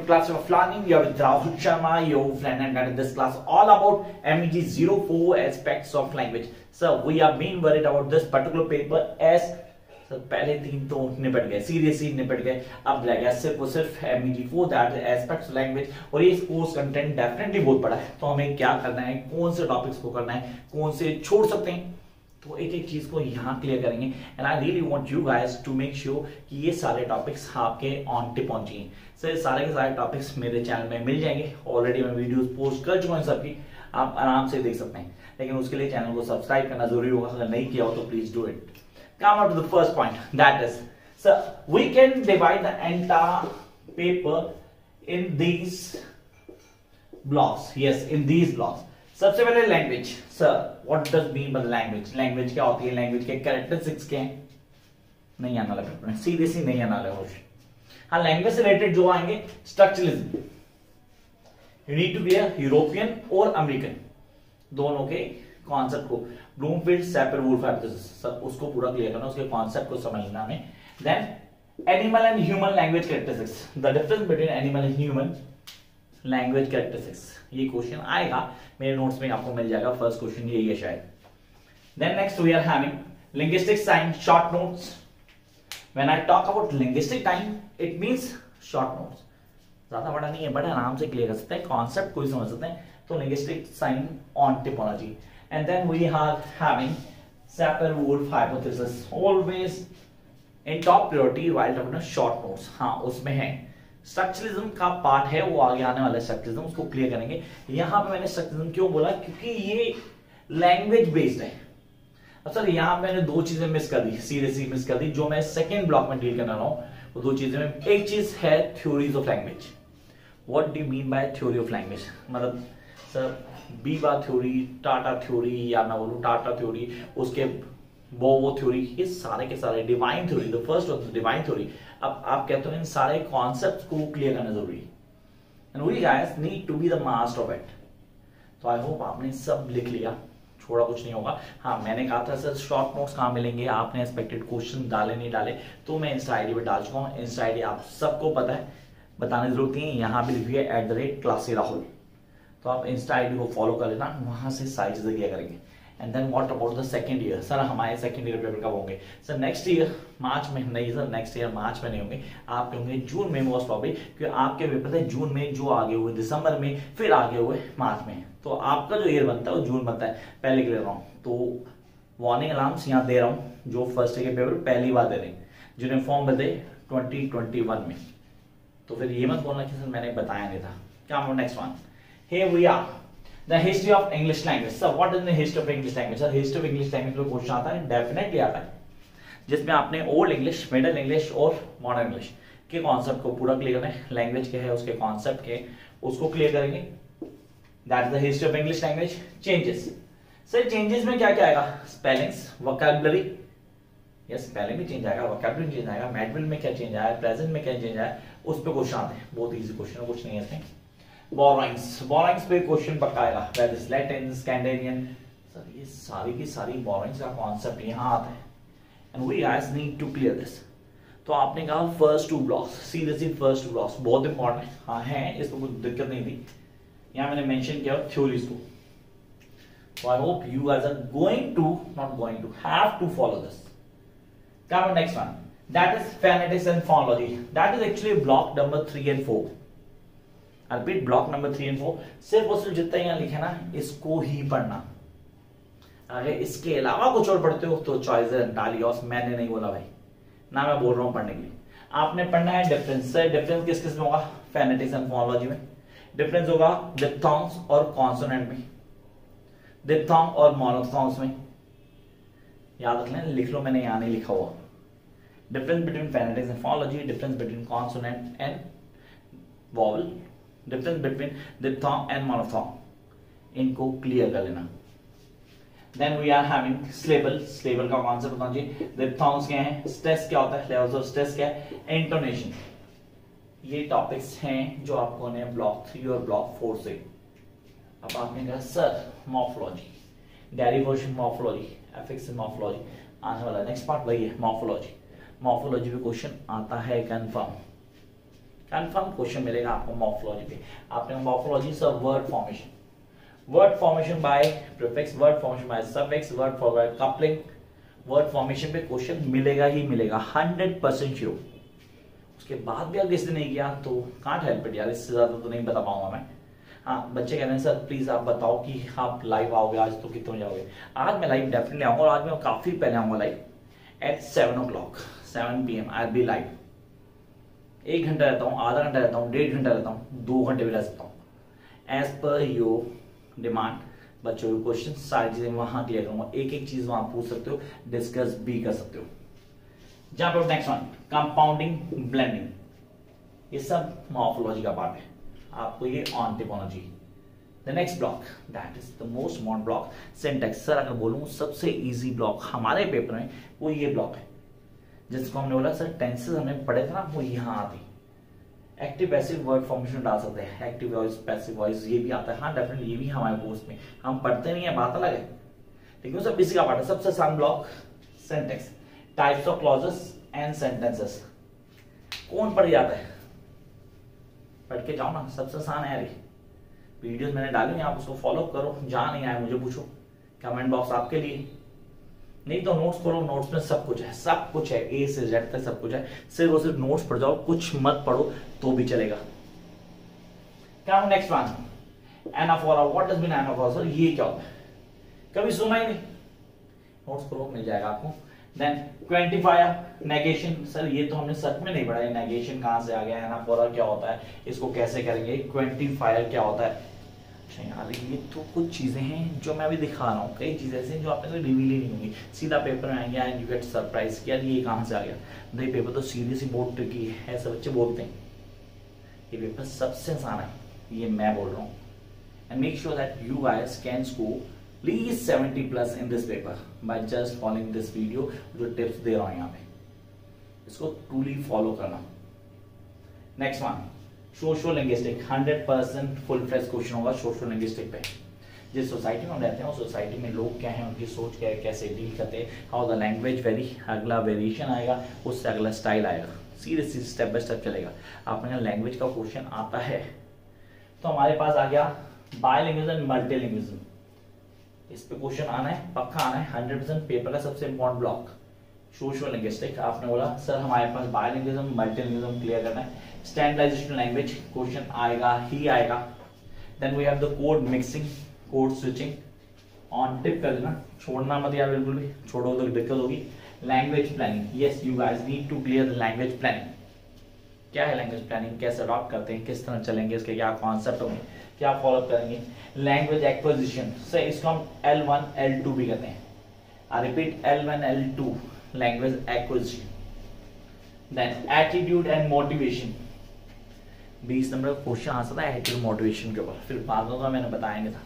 class of learning. You're with Rahul Sharma, your friend, and in this class all about MEG 04 aspects of language. So we are being worried about this particular paper as sir पहले 3 तो निपट गए, seriously निपट गए, अब रह गया सिर्फ और सिर्फ MEG4 दैट एस्पेक्ट्स लैंग्वेज। और ये कोर्स कंटेंट डेफिनेटली बहुत बड़ा है, तो हमें क्या करना है, कौन से टॉपिक्स को करना है, कौन से छोड़ सकते हैं, तो एक एक चीज को यहाँ क्लियर करेंगे। And I really want you guys to make sure कि ये सारे टॉपिक्स आपके ऑन टिप पहुंचे। सर सारे के सारे टॉपिक्स मेरे चैनल में मिल जाएंगे, ऑलरेडी मैं वीडियोस पोस्ट कर चुका हूँ सबकी, आप आराम से देख सकते हैं, लेकिन उसके लिए चैनल को सब्सक्राइब करना जरूरी होगा, अगर नहीं किया हो तो please do it. Come on to the first point, that is, so we can divide the entire paper in these blocks. Yes, in these blocks. सबसे पहले language. Sir what does mean by language? Language क्या होती है, language के characteristics क्या हैं, नहीं आना लगा पेपर में, सीरियसली नहीं आना लगा क्वेश्चन। हाँ, लैंग्वेज से रिलेटेड जो आएंगे, structuralism, you need to clear European और अमेरिकन दोनों के कॉन्सेप्ट को, ब्लूमफील्ड, सैपर, वुल्फ हाइपोथेसिस, सब उसको पूरा क्लियर करना, उसके कॉन्सेप्ट को समझना है। Then animal and human language characteristics, the difference between animal and human language characteristics, ये क्वेश्चन आएगा मेरे नोट्स में, आपको मिल जाएगा, फर्स्ट क्वेश्चन यही है शायद। Then next we are having linguistic sign, short notes. When I talk about linguistic time it means short notes, ज्यादा बड़ा नहीं है, बड़ा आराम से क्लियर कर सकते हैं, कॉन्सेप्ट कोई समझ सकते हैं, तो linguistic sign on typology. And then we are having Sapir-Whorf hypothesis, always in top priority while talking about short notes। हाँ, उसमें है स्ट्रक्चरलिज्म का पार्ट है, वो आगे आने वाला स्ट्रक्चरलिज्म, उसको क्लियर करेंगे। यहाँ पे मैंने स्ट्रक्चरलिज्म क्यों बोला, क्योंकि ये लैंग्वेज बेस्ड है। अब सर यहाँ मैंने 2 चीजें मिस कर दी, सीरियसली मिस कर दी, जो मैं सेकेंड ब्लॉक में डील करना रहा हूँ, वो 2 चीजें में, एक चीज है theories of language. What do you mean by theory of language? मतलब sir Biba theory, Tata theory, या मैं बोलूं टाटा थ्योरी, उसके वो थ्योरी, ये सारे के सारे divine theory, the first of the divine theory. अब आप कहते हो इन सारे कॉन्सेप्ट्स को क्लियर करना जरूरी है, and we guys need to be the master of it. तो आई होप आपने सब लिख लिया, छोड़ा कुछ नहीं होगा। हाँ, मैंने कहा था सर शॉर्ट नोट्स कहाँ मिलेंगे, आपने एक्सपेक्टेड क्वेश्चन डाले नहीं डाले, तो मैं इंस्टा आईडी पे डाल चुका हूँ। इंस्टा आईडी आप सबको पता है, बताने की जरूरत नहीं है, यहाँ भी लिखिए @classy-rahul, तो आप इंस्टा आईडी को फॉलो कर लेना, वहां से सारी चीजें किया करेंगे। And then what about the second year? Sir हमारे सेकंड ईयर पेपर कब होंगे? सर नेक्स्ट ईयर मार्च में नहीं, सर नेक्स्ट ईयर मार्च में नहीं होंगे, आपके होंगे जून में मोस्ट प्रॉब्ली, क्योंकि आपके पेपर थे जून में, जो आगे हुए दिसंबर में, फिर आगे हुए मार्च में, तो आपका जो ईयर बनता है वो जून बनता है, पहले क्लियर रहा हूँ। तो वार्निंग अलार्म्स यहाँ दे रहा हूँ, जो फर्स्ट ईयर के पेपर पहली बार दे रहे हैं, जिन्हें फॉर्म बदले 2021 में, तो फिर ये मत बोलना कि सर मैंने बताया नहीं था। क्या next one, here we are, the history of English language। So what is the history of English language? Sir history of English language में क्वेश्चन आता है, डेफिनेटली आता है, जिसमें आपने ओल्ड इंग्लिश, मिडिल इंग्लिश और मॉडर्न इंग्लिश के concept को पूरा क्लियर करना है, लैंग्वेज के है उसके कॉन्सेप्ट के, उसको क्लियर करेंगे। That is the history of English language. Changes, sir changes में क्या क्या आएगा? स्पेलिंग्स, वोकैबुलरी, यस स्पेलिंग भी चेंज आएगा, वोकैबुलरी चेंज आएगा, मैडविल में क्या चेंज आया, प्रेजेंट में क्या चेंज आया, उस पर क्वेश्चन आते हैं, बहुत ईजी क्वेश्चन है, कुछ नहीं है इसमें। बोरोइंग्स पे क्वेश्चन पक्का आएगा, that is Latin, Scandinavian, sir ये सारी की सारी बोरोइंग्स का कॉन्सेप्ट यहाँ आता है, and we guys need to clear this. तो आपने कहा first 2 blocks, seriously first 2 blocks बहुत इंपॉर्टेंट है, हाँ है, इसमें कुछ दिक्कत नहीं थी, यहाँ मैंने मेंशन किया थ्योरीज को, so I hope you guys are going to, not going to, have to follow this। Come on next one, that is phonetics and phonology, that is actually block number 3 and 4। Repeat block number 3 and 4, सिर्फ और सिर्फ जितना यहाँ लिखे ना, इसको ही पढ़ना, अगर इसके अलावा कुछ और पढ़ते हो तो चॉइस डाली, और मैंने नहीं बोला भाई, ना मैं बोल रहा हूँ पढ़ने के लिए, आपने पढ़ना है डिफरेंस। सर डिफरेंस किस किस में होगा? फोनेटिक्स एंड फोनोलॉजी में डिफरेंस होगा, डिप्थोंग्स और कॉन्सोनेंट में, डिप्थोंग और मोनोफथोंग्स में, याद रख लें, लिख लो, मैंने यहाँ नहीं लिखा हुआ। Difference between phonetics and phonology, difference between consonant and vowel, difference between diphthong and monophthong, इनको क्लियर कर लेना। Then we are having syllable, syllable का कॉन्सेप्ट बताना चाहिए, डिप्थोंग्स क्या है, स्ट्रेस क्या होता है, लेवल्स ऑफ स्ट्रेस क्या है, इंटोनेशन, ये टॉपिक्स हैं जो आपको ने ब्लॉक 3 और ब्लॉक 4 से। अब आपने कहा sir morphology, derivation morphology, affix morphology आने वाला नेक्स्ट पार्ट वही है मॉर्फोलॉजी। मॉर्फोलॉजी में क्वेश्चन आता है कंफर्म, कंफर्म क्वेश्चन मिलेगा आपको मॉर्फोलॉजी पे। आपने मॉर्फोलॉजी से word formation by prefix, word formation by suffix, word formation coupling, word formation पे क्वेश्चन मिलेगा ही मिलेगा 100% श्योर। उसके बाद भी अगर किसी ने नहीं किया तो कांट हेल्प इट यार, इससे ज्यादा तो नहीं बता पाऊंगा मैं। हाँ, बच्चे कह रहे हैं सर प्लीज आप बताओ कि आप लाइव आओगे आज, तो कितने बजे आओगे? आज मैं लाइव डेफिनेटली आऊंगा, और आज मैं काफी पहले आऊंगा live at 7 o'clock 7 PM I be live. 1 घंटा रहता हूँ, आधा घंटा रहता हूँ, 1.5 घंटा रहता हूँ, 2 घंटे भी रह सकता हूँ, एज पर योर डिमांड। बच्चों के क्वेश्चन सारी चीजें वहां क्लियर करूंगा, एक एक चीज वहां पूछ सकते हो, डिस्कस भी कर सकते हो। Jump out next one, compounding blending, ये सब मॉर्फोलॉजी का पार्ट है, आपको ये ऑन टिप होना चाहिए। The next block that is the most important block, syntax. Sir अगर बोलूं सबसे इजी ब्लॉक हमारे पेपर में वो ये ब्लॉक है, जिसको हमने बोला सर टेंसेस हमने पढ़े थे ना, वो यहाँ आती। एक्टिव पैसिव वर्ड फॉर्मेशन डाल सकते हैं, एक्टिव वॉइस पैसिव वॉइस ये भी आता है। हाँ डेफिनेटली ये भी हमारे कोर्स में हम पढ़ते नहीं है, बात अलग है, लेकिन सब इसी का पार्ट है। सबसे आसान block syntax, types of clauses and sentences. कौन पढ़ जाता है? पढ़ के जाओ ना, सबसे आसान है यार। वीडियोस मैंने डाली हैं, आप उसको फॉलो करो, जहां नहीं आए मुझे पूछो, कमेंट बॉक्स आपके लिए। नहीं तो नोट्स पढ़ो, नोट्स में सब कुछ है, सब कुछ है, ए से जेड तक सब कुछ है। सिर्फ और सिर्फ नोट्स पढ़ जाओ, कुछ मत पढ़ो तो भी चलेगा। क्या next one, anaphora. What does mean anaphora? Sir ये क्या होता है? कभी सुना ही नहीं, नोट्स पढ़ो मिल जाएगा आपको। Then quantifier, negation. सर ये तो हमने सच में नहीं पढ़ा है, नेगेशन कहां से आ गया, एनाफोरा क्या होता है, इसको कैसे करेंगे, क्वांटिफायर क्या होता है। अच्छा यार ये तो कुछ चीजें हैं जो मैं अभी दिखा रहा हूँ, कई चीजें ऐसी जो आपने रिवील ही नहीं होंगी, सीधा पेपर में आएंगे एंड यू गेट सरप्राइज कि यार ये कहां से आ गया। नहीं, पेपर तो सीरियस ही बहुत ट्रिकी है, ऐसे बच्चे बोलते हैं। ये पेपर सबसे आसान है, ये मैं बोल रहा हूँ। And make sure that you guys can score please 70+ in this paper by just following this video. जो टिप्स दे रहा हूँ यहाँ पे, इसको ट्रूली फॉलो करना। Next one, social linguistic. 100% full fledge question होगा सोशल लिंग्विस्टिक पे। जिस सोसाइटी में हम रहते हैं उस सोसाइटी में लोग क्या हैं, उनकी सोच क्या है, कैसे डील करते हैं, हाउ द लैंग्वेज वेरी। अगला वेरिएशन आएगा, उससे अगला स्टाइल आएगा, सीरियसली स्टेप बाय स्टेप चलेगा। आपने लैंग्वेज का क्वेश्चन आता है तो हमारे पास आ गया बायलिंग्विज्म, मल्टीलिंग्विज्म। इस पे क्वेश्चन आना है, पक्का आना है, 100% पेपर का सबसे इंपॉर्टेंट ब्लॉक सोशल लिंग्विस्टिक। आपने बोला सर हमारे पास बायलिंग्विज्म, मल्टीलिंग्विज्म क्लियर करना है, स्टैंडर्डाइजेशन लैंग्वेज क्वेश्चन आएगा ही आएगा। Then we have the code mixing, code switching, on tip कर देना, छोड़ना मत यार, बिल्कुल भी छोड़ो तो दिक्कत होगी। Language planning, yes you guys need to clear the language planning. क्या है लैंग्वेज प्लानिंग, कैसे अडॉप्ट करते हैं, किस तरह चलेंगे, इसके क्या कॉन्सेप्ट होंगे, क्या फॉलो करेंगे। लैंग्वेज एक्विजिशन से इसको हम L1 L2 भी कहते हैं। I repeat, L1 L2 language acquisition. Then attitude and motivation, 20 number का क्वेश्चन आ सकता है एटीट्यूड मोटिवेशन के ऊपर, फिर बाद में मैंने बताएंगे था।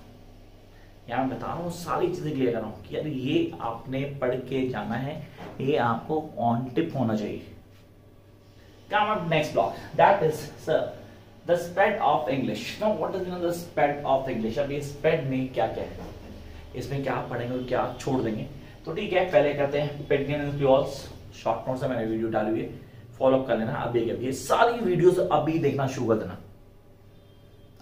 यहाँ मैं बता रहा हूँ सारी चीजें क्लियर कर रहा हूँ कि यार ये आपने पढ़ के जाना है, ये आपको ऑन टिप होना चाहिए। Come up next block, that is sir the spread of English. Now what is the spread of English? अब ये spread में क्या क्या है, इसमें क्या पढ़ेंगे और क्या छोड़ देंगे, तो ठीक है पहले करते हैं Pigeon and Pujols। Short note से मैंने वीडियो डाली हुई है, फॉलो कर लेना अभी के अभी, सारी वीडियोस अभी देखना शुरू कर देना,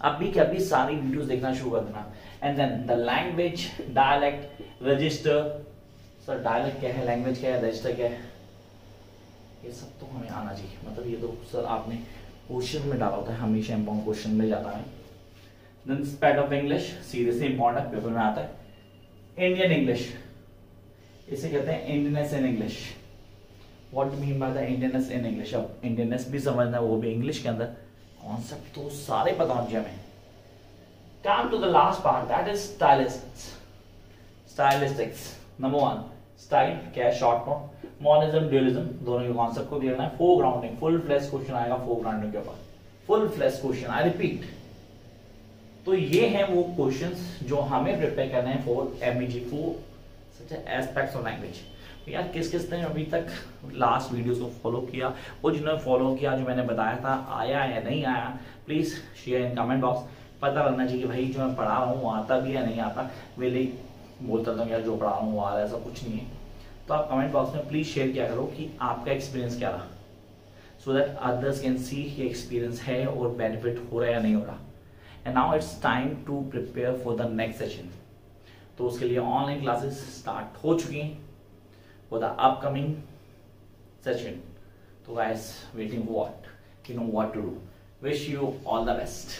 अभी के अभी सारी वीडियोस देखना शुरू कर देना। And then the language, dialect, register. Sir dialect क्या है, लैंग्वेज क्या है, रजिस्टर क्या है, ये सब तो हमें आना चाहिए। मतलब ये तो सर आपने क्वेश्चन में डाला होता है, हमेशा इंपॉर्टेंट क्वेश्चन में जाता है। Then spread of English, seriously important है, पेपर में आता है। इंडियन इंग्लिश, इसे कहते हैं Indianness in English. What mean by the Indianness in English? अब इंडियनेस भी समझना है, वो भी इंग्लिश के अंदर, कॉन्सेप्ट तो सारे पता होने चाहिए हमें। Come to the last part, that is stylistics. Number 1 style क्या है, शॉर्ट नोट। मॉनिज्म, ड्यूलिज्म, दोनों के कॉन्सेप्ट को क्लियर करना है। फोरग्राउंडिंग, फुल फ्लैश क्वेश्चन आएगा फोरग्राउंडिंग के ऊपर, full flash question, I repeat. तो ये हैं वो क्वेश्चंस जो हमें प्रिपेयर करने हैं for MEG, for such aspects of language. यार किस किस ने अभी तक लास्ट वीडियोस को फॉलो किया, वो जिन्होंने फॉलो किया जो मैंने बताया था आया या नहीं आया, please share in comment box. पता लगना चाहिए कि भाई जो मैं पढ़ा रहा हूँ वो आता भी या नहीं आता। वेले बोलता था यार जो पढ़ा रहा हूँ वो आ रहा है, ऐसा कुछ नहीं है। तो आप कमेंट बॉक्स में प्लीज शेयर किया करो कि आपका एक्सपीरियंस क्या रहा। so that others can see कि एक्सपीरियंस है और बेनिफिट हो रहा है या नहीं हो रहा. And now it's time to prepare for the next session. तो उसके लिए ऑनलाइन क्लासेस स्टार्ट हो चुकी हैं फॉर द अपकमिंग सेशन. तो guys waiting for what, you know what to do. Wish you all the best.